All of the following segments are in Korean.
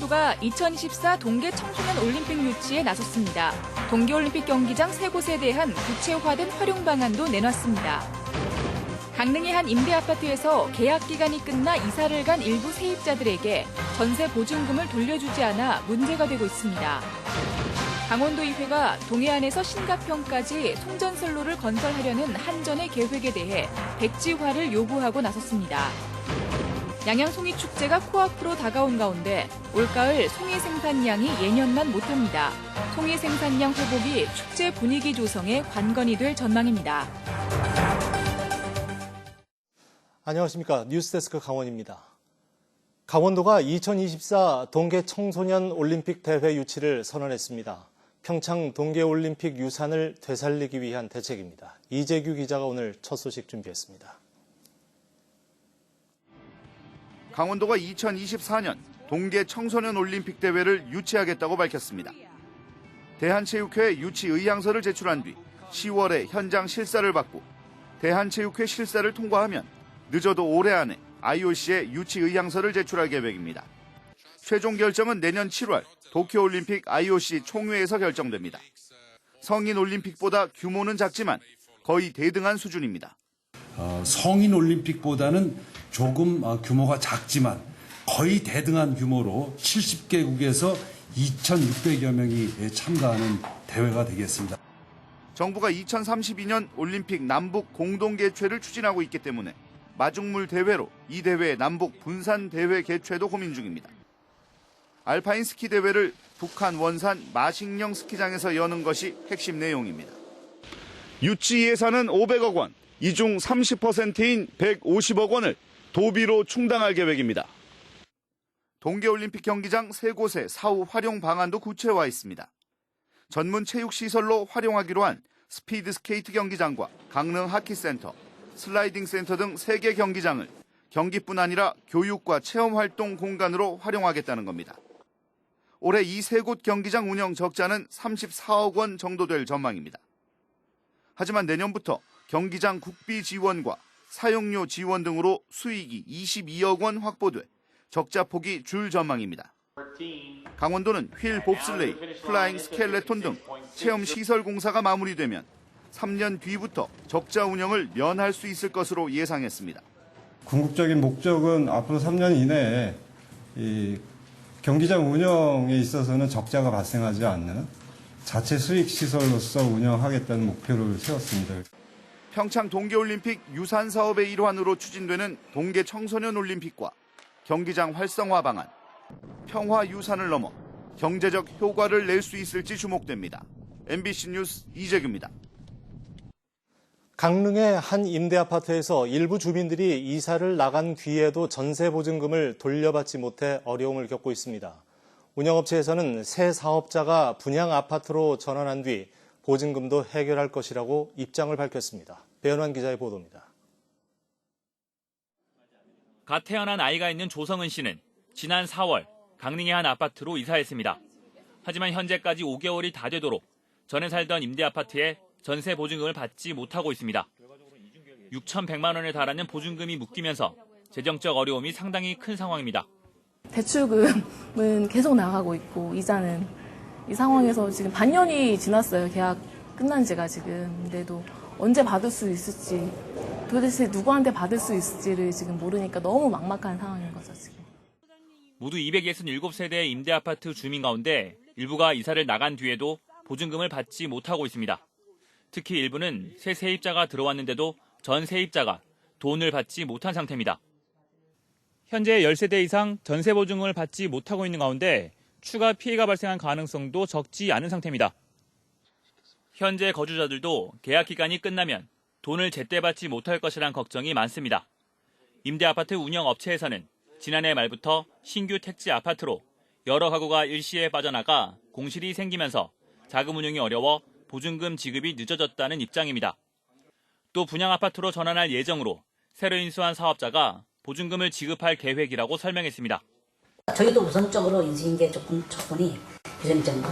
강원도가 2024 동계 청소년 올림픽 유치에 나섰습니다. 동계올림픽 경기장 3곳에 대한 구체화된 활용 방안도 내놨습니다. 강릉의 한 임대아파트에서 계약 기간이 끝나 이사를 간 일부 세입자들에게 전세 보증금을 돌려주지 않아 문제가 되고 있습니다. 강원도의회가 동해안에서 신가평까지 송전선로를 건설하려는 한전의 계획에 대해 백지화를 요구하고 나섰습니다. 양양 송이축제가 코앞으로 다가온 가운데 올가을 송이 생산량이 예년만 못합니다. 송이 생산량 회복이 축제 분위기 조성에 관건이 될 전망입니다. 안녕하십니까. 뉴스데스크 강원입니다. 강원도가 2024 동계 청소년 올림픽 대회 유치를 선언했습니다. 평창 동계올림픽 유산을 되살리기 위한 대책입니다. 이재규 기자가 오늘 첫 소식 준비했습니다. 강원도가 2024년 동계 청소년 올림픽 대회를 유치하겠다고 밝혔습니다. 대한체육회 유치 의향서를 제출한 뒤 10월에 현장 실사를 받고 대한체육회 실사를 통과하면 늦어도 올해 안에 IOC에 유치 의향서를 제출할 계획입니다. 최종 결정은 내년 7월 도쿄올림픽 IOC 총회에서 결정됩니다. 성인 올림픽보다 규모는 작지만 거의 대등한 수준입니다. 성인 올림픽보다는 조금 규모가 작지만 거의 대등한 규모로 70개국에서 2,600여 명이 참가하는 대회가 되겠습니다. 정부가 2032년 올림픽 남북 공동 개최를 추진하고 있기 때문에 마중물 대회로 이 대회 남북 분산 대회 개최도 고민 중입니다. 알파인 스키 대회를 북한 원산 마식령 스키장에서 여는 것이 핵심 내용입니다. 유치 예산은 500억 원, 이 중 30%인 150억 원을 도비로 충당할 계획입니다. 동계올림픽 경기장 3곳의 사후 활용 방안도 구체화했습니다. 전문 체육시설로 활용하기로 한 스피드 스케이트 경기장과 강릉 하키센터, 슬라이딩 센터 등 3개 경기장을 경기뿐 아니라 교육과 체험활동 공간으로 활용하겠다는 겁니다. 올해 이 3곳 경기장 운영 적자는 34억 원 정도 될 전망입니다. 하지만 내년부터 경기장 국비 지원과 사용료 지원 등으로 수익이 22억 원 확보돼 적자 폭이 줄 전망입니다. 강원도는 휠 봅슬레이, 플라잉 스켈레톤 등 체험 시설 공사가 마무리되면 3년 뒤부터 적자 운영을 면할 수 있을 것으로 예상했습니다. 궁극적인 목적은 앞으로 3년 이내에 이 경기장 운영에 있어서는 적자가 발생하지 않는 자체 수익 시설로서 운영하겠다는 목표를 세웠습니다. 평창 동계올림픽 유산 사업의 일환으로 추진되는 동계 청소년 올림픽과 경기장 활성화 방안, 평화 유산을 넘어 경제적 효과를 낼 수 있을지 주목됩니다. MBC 뉴스 이재규입니다. 강릉의 한 임대아파트에서 일부 주민들이 이사를 나간 뒤에도 전세 보증금을 돌려받지 못해 어려움을 겪고 있습니다. 운영업체에서는 새 사업자가 분양 아파트로 전환한 뒤 보증금도 해결할 것이라고 입장을 밝혔습니다. 배현환 기자의 보도입니다. 갓 태어난 아이가 있는 조성은 씨는 지난 4월 강릉의 한 아파트로 이사했습니다. 하지만 현재까지 5개월이 다 되도록 전에 살던 임대아파트에 전세 보증금을 받지 못하고 있습니다. 6,100만 원에 달하는 보증금이 묶이면서 재정적 어려움이 상당히 큰 상황입니다. 대출금은 계속 나가고 있고 이자는 이 상황에서 지금 반년이 지났어요. 계약 끝난 지가 지금. 근데도 언제 받을 수 있을지 도대체 누구한테 받을 수 있을지를 지금 모르니까 너무 막막한 상황인 거죠, 지금. 모두 267세대의 임대아파트 주민 가운데 일부가 이사를 나간 뒤에도 보증금을 받지 못하고 있습니다. 특히 일부는 새 세입자가 들어왔는데도 전 세입자가 돈을 받지 못한 상태입니다. 현재 10세대 이상 전세 보증금을 받지 못하고 있는 가운데 추가 피해가 발생한 가능성도 적지 않은 상태입니다. 현재 거주자들도 계약 기간이 끝나면 돈을 제때 받지 못할 것이란 걱정이 많습니다. 임대아파트 운영업체에서는 지난해 말부터 신규 택지 아파트로 여러 가구가 일시에 빠져나가 공실이 생기면서 자금 운용이 어려워 보증금 지급이 늦어졌다는 입장입니다. 또 분양아파트로 전환할 예정으로 새로 인수한 사업자가 보증금을 지급할 계획이라고 설명했습니다. 저희도 우선적으로 인수인 게 조건이 요즘 좀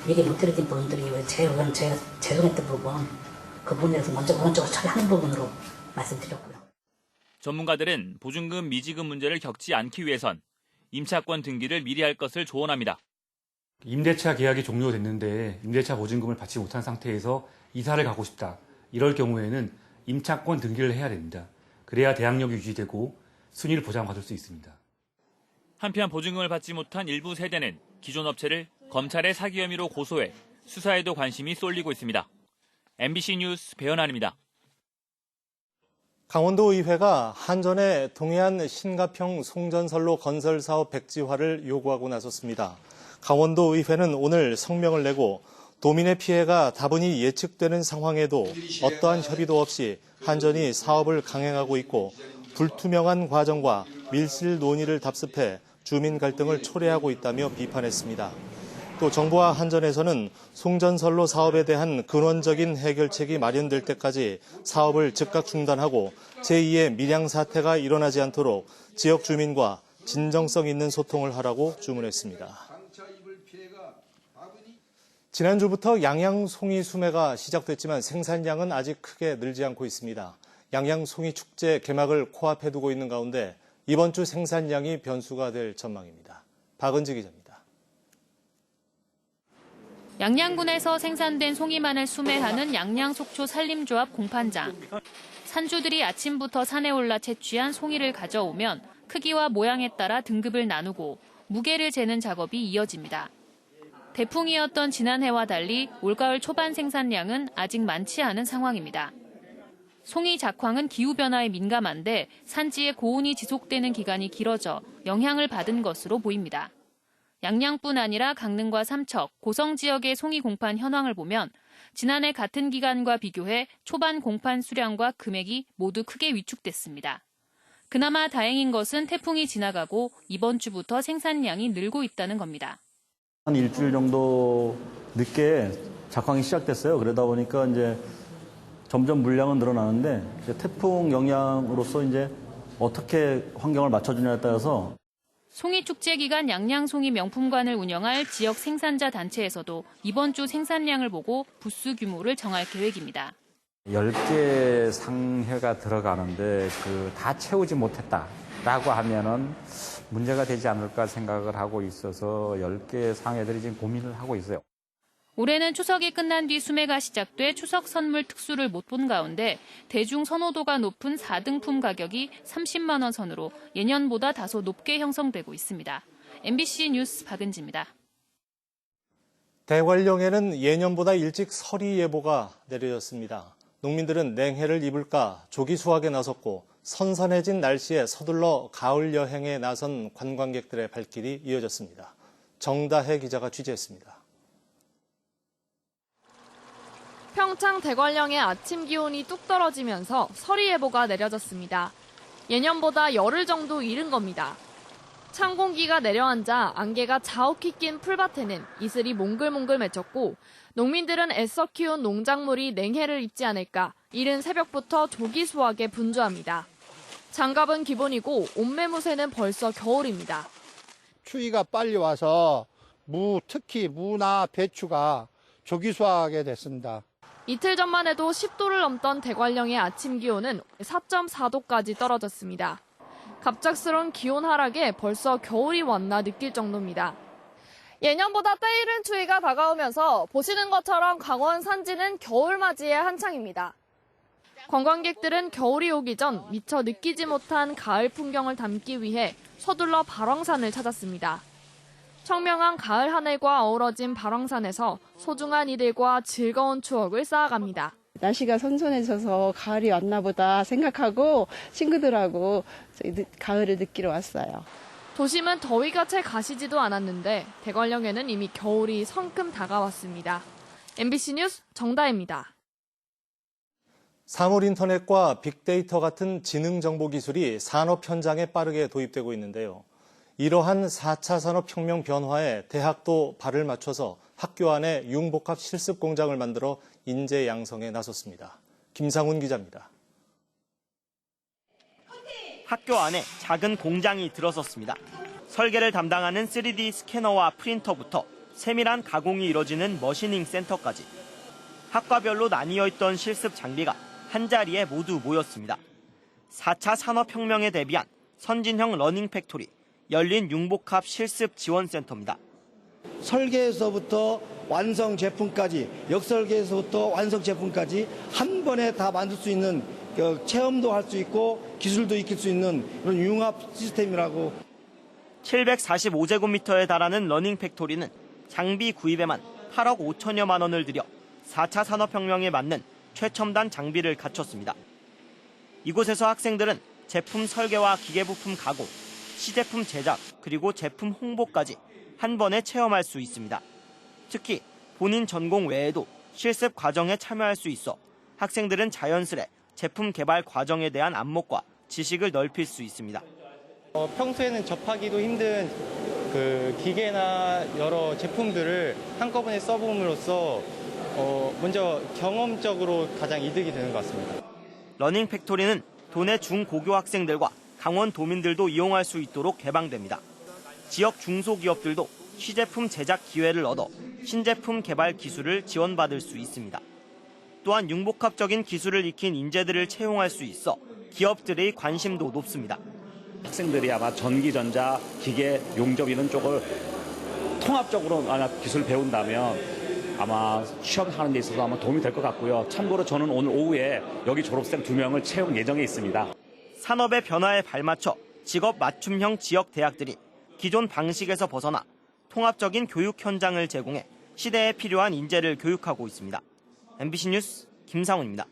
얘기 못 드렸던 부분들이 제가 죄송했던 부분, 그 부분에 대해서 먼저 우선적으로 처리하는 부분으로 말씀드렸고요. 전문가들은 보증금 미지급 문제를 겪지 않기 위해선 임차권 등기를 미리 할 것을 조언합니다. 임대차 계약이 종료됐는데 임대차 보증금을 받지 못한 상태에서 이사를 가고 싶다. 이럴 경우에는 임차권 등기를 해야 됩니다. 그래야 대항력이 유지되고 순위를 보장받을 수 있습니다. 한편 보증금을 받지 못한 일부 세대는 기존 업체를 검찰의 사기 혐의로 고소해 수사에도 관심이 쏠리고 있습니다. MBC 뉴스 배현환입니다. 강원도의회가 한전의 동해안 신가평 송전선로 건설 사업 백지화를 요구하고 나섰습니다. 강원도의회는 오늘 성명을 내고 도민의 피해가 다분히 예측되는 상황에도 어떠한 협의도 없이 한전이 사업을 강행하고 있고 불투명한 과정과 밀실 논의를 답습해 주민 갈등을 초래하고 있다며 비판했습니다. 또 정부와 한전에서는 송전선로 사업에 대한 근원적인 해결책이 마련될 때까지 사업을 즉각 중단하고 제2의 밀양 사태가 일어나지 않도록 지역 주민과 진정성 있는 소통을 하라고 주문했습니다. 지난주부터 양양 송이 수매가 시작됐지만 생산량은 아직 크게 늘지 않고 있습니다. 양양 송이 축제 개막을 코앞에 두고 있는 가운데 이번 주 생산량이 변수가 될 전망입니다. 박은지 기자입니다. 양양군에서 생산된 송이만을 수매하는 양양속초 산림조합 공판장. 산주들이 아침부터 산에 올라 채취한 송이를 가져오면 크기와 모양에 따라 등급을 나누고 무게를 재는 작업이 이어집니다. 대풍이었던 지난해와 달리 올가을 초반 생산량은 아직 많지 않은 상황입니다. 송이 작황은 기후변화에 민감한데 산지의 고온이 지속되는 기간이 길어져 영향을 받은 것으로 보입니다. 양양뿐 아니라 강릉과 삼척, 고성 지역의 송이 공판 현황을 보면 지난해 같은 기간과 비교해 초반 공판 수량과 금액이 모두 크게 위축됐습니다. 그나마 다행인 것은 태풍이 지나가고 이번 주부터 생산량이 늘고 있다는 겁니다. 한 일주일 정도 늦게 작황이 시작됐어요. 그러다 보니까 이제 점점 물량은 늘어나는데 이제 태풍 영향으로서 이제 어떻게 환경을 맞춰주냐에 따라서 송이 축제 기간 양양송이 명품관을 운영할 지역 생산자 단체에서도 이번 주 생산량을 보고 부스 규모를 정할 계획입니다. 10개 상회가 들어가는데 다 채우지 못했다라고 하면은 문제가 되지 않을까 생각을 하고 있어서 10개 상회들이 지금 고민을 하고 있어요. 올해는 추석이 끝난 뒤 수매가 시작돼 추석 선물 특수를 못 본 가운데 대중 선호도가 높은 4등품 가격이 30만 원 선으로 예년보다 다소 높게 형성되고 있습니다. MBC 뉴스 박은지입니다. 대관령에는 예년보다 일찍 서리 예보가 내려졌습니다. 농민들은 냉해를 입을까 조기 수확에 나섰고 선선해진 날씨에 서둘러 가을 여행에 나선 관광객들의 발길이 이어졌습니다. 정다혜 기자가 취재했습니다. 평창 대관령의 아침 기온이 뚝 떨어지면서 서리 예보가 내려졌습니다. 예년보다 열흘 정도 이른 겁니다. 찬 공기가 내려앉아 안개가 자욱히 낀 풀밭에는 이슬이 몽글몽글 맺혔고 농민들은 애써 키운 농작물이 냉해를 입지 않을까 이른 새벽부터 조기 수확에 분주합니다. 장갑은 기본이고 옷매무새는 벌써 겨울입니다. 추위가 빨리 와서 특히 무나 배추가 조기 수확하게 됐습니다. 이틀 전만 해도 10도를 넘던 대관령의 아침 기온은 4.4도까지 떨어졌습니다. 갑작스러운 기온 하락에 벌써 겨울이 왔나 느낄 정도입니다. 예년보다 때이른 추위가 다가오면서 보시는 것처럼 강원 산지는 겨울 맞이에 한창입니다. 관광객들은 겨울이 오기 전 미처 느끼지 못한 가을 풍경을 담기 위해 서둘러 발왕산을 찾았습니다. 청명한 가을 하늘과 어우러진 발왕산에서 소중한 이들과 즐거운 추억을 쌓아갑니다. 날씨가 선선해져서 가을이 왔나 보다 생각하고 친구들하고 가을을 느끼러 왔어요. 도심은 더위가 채 가시지도 않았는데 대관령에는 이미 겨울이 성큼 다가왔습니다. MBC 뉴스 정다혜입니다. 사물 인터넷과 빅데이터 같은 지능 정보 기술이 산업 현장에 빠르게 도입되고 있는데요. 이러한 4차 산업혁명 변화에 대학도 발을 맞춰서 학교 안에 융복합 실습 공장을 만들어 인재 양성에 나섰습니다. 김상훈 기자입니다. 학교 안에 작은 공장이 들어섰습니다. 설계를 담당하는 3D 스캐너와 프린터부터 세밀한 가공이 이뤄지는 머시닝 센터까지 학과별로 나뉘어 있던 실습 장비가 한자리에 모두 모였습니다. 4차 산업혁명에 대비한 선진형 러닝 팩토리, 열린 융복합 실습 지원센터입니다. 설계에서부터 완성 제품까지, 역설계에서부터 완성 제품까지 한 번에 다 만들 수 있는 체험도 할 수 있고 기술도 익힐 수 있는 그런 융합 시스템이라고. 745제곱미터에 달하는 러닝 팩토리는 장비 구입에만 8억 5천여만 원을 들여 4차 산업혁명에 맞는 최첨단 장비를 갖췄습니다. 이곳에서 학생들은 제품 설계와 기계부품 가공, 시제품 제작, 그리고 제품 홍보까지 한 번에 체험할 수 있습니다. 특히 본인 전공 외에도 실습 과정에 참여할 수 있어 학생들은 자연스레 제품 개발 과정에 대한 안목과 지식을 넓힐 수 있습니다. 평소에는 접하기도 힘든 기계나 여러 제품들을 한꺼번에 써봄으로써 먼저 경험적으로 가장 이득이 되는 것 같습니다. 러닝 팩토리는 도내 중고교 학생들과 강원 도민들도 이용할 수 있도록 개방됩니다. 지역 중소기업들도 시제품 제작 기회를 얻어 신제품 개발 기술을 지원받을 수 있습니다. 또한 융복합적인 기술을 익힌 인재들을 채용할 수 있어 기업들의 관심도 높습니다. 학생들이 아마 전기, 전자, 기계, 용접 이런 쪽을 통합적으로 기술 배운다면 아마 취업하는 데 있어서 아마 도움이 될 것 같고요. 참고로 저는 오늘 오후에 여기 졸업생 2명을 채용 예정에 있습니다. 산업의 변화에 발맞춰 직업 맞춤형 지역 대학들이 기존 방식에서 벗어나 통합적인 교육 현장을 제공해 시대에 필요한 인재를 교육하고 있습니다. MBC 뉴스 김상훈입니다.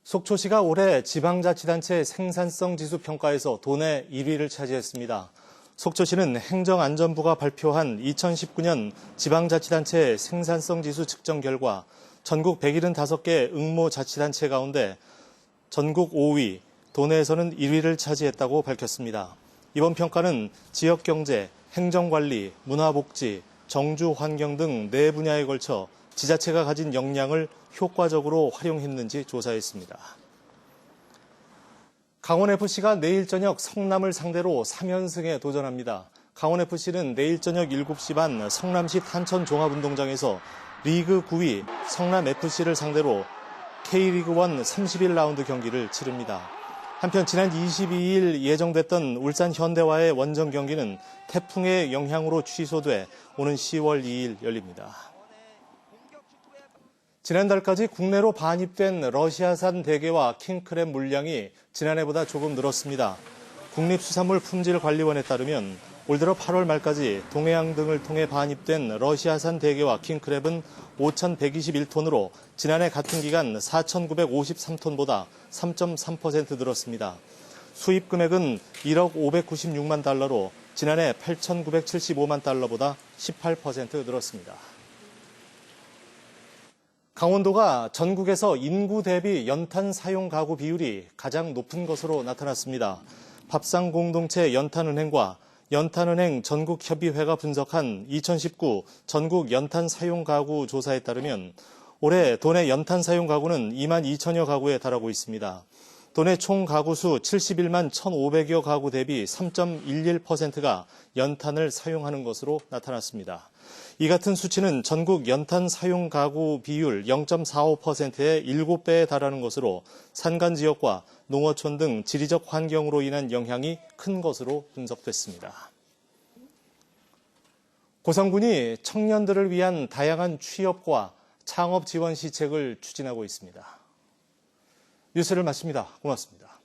속초시가 올해 지방자치단체 생산성 지수 평가에서 도내 1위를 차지했습니다. 속초시는 행정안전부가 발표한 2019년 지방자치단체 생산성 지수 측정 결과 전국 175개 응모자치단체 가운데 전국 5위, 도내에서는 1위를 차지했다고 밝혔습니다. 이번 평가는 지역경제, 행정관리, 문화복지, 정주환경 등 4분야에 걸쳐 지자체가 가진 역량을 효과적으로 활용했는지 조사했습니다. 강원FC가 내일 저녁 성남을 상대로 3연승에 도전합니다. 강원FC는 내일 저녁 7시 반 성남시 탄천 종합운동장에서 리그 9위 성남FC를 상대로 K리그1 31라운드 경기를 치릅니다. 한편 지난 22일 예정됐던 울산 현대와의 원정 경기는 태풍의 영향으로 취소돼 오는 10월 2일 열립니다. 지난달까지 국내로 반입된 러시아산 대게와 킹크랩 물량이 지난해보다 조금 늘었습니다. 국립수산물품질관리원에 따르면 올 들어 8월 말까지 동해안 등을 통해 반입된 러시아산 대게와 킹크랩은 5,121톤으로 지난해 같은 기간 4,953톤보다 3.3% 늘었습니다. 수입 금액은 1억 596만 달러로 지난해 8,975만 달러보다 18% 늘었습니다. 강원도가 전국에서 인구 대비 연탄 사용 가구 비율이 가장 높은 것으로 나타났습니다. 밥상공동체 연탄은행과 연탄은행 전국협의회가 분석한 2019 전국 연탄 사용 가구 조사에 따르면 올해 도내 연탄 사용 가구는 2만 2천여 가구에 달하고 있습니다. 도내 총 가구 수 71만 1,500여 가구 대비 3.11%가 연탄을 사용하는 것으로 나타났습니다. 이 같은 수치는 전국 연탄 사용 가구 비율 0.45%의 7배에 달하는 것으로 산간 지역과 농어촌 등 지리적 환경으로 인한 영향이 큰 것으로 분석됐습니다. 고성군이 청년들을 위한 다양한 취업과 창업 지원 시책을 추진하고 있습니다. 뉴스를 마칩니다. 고맙습니다.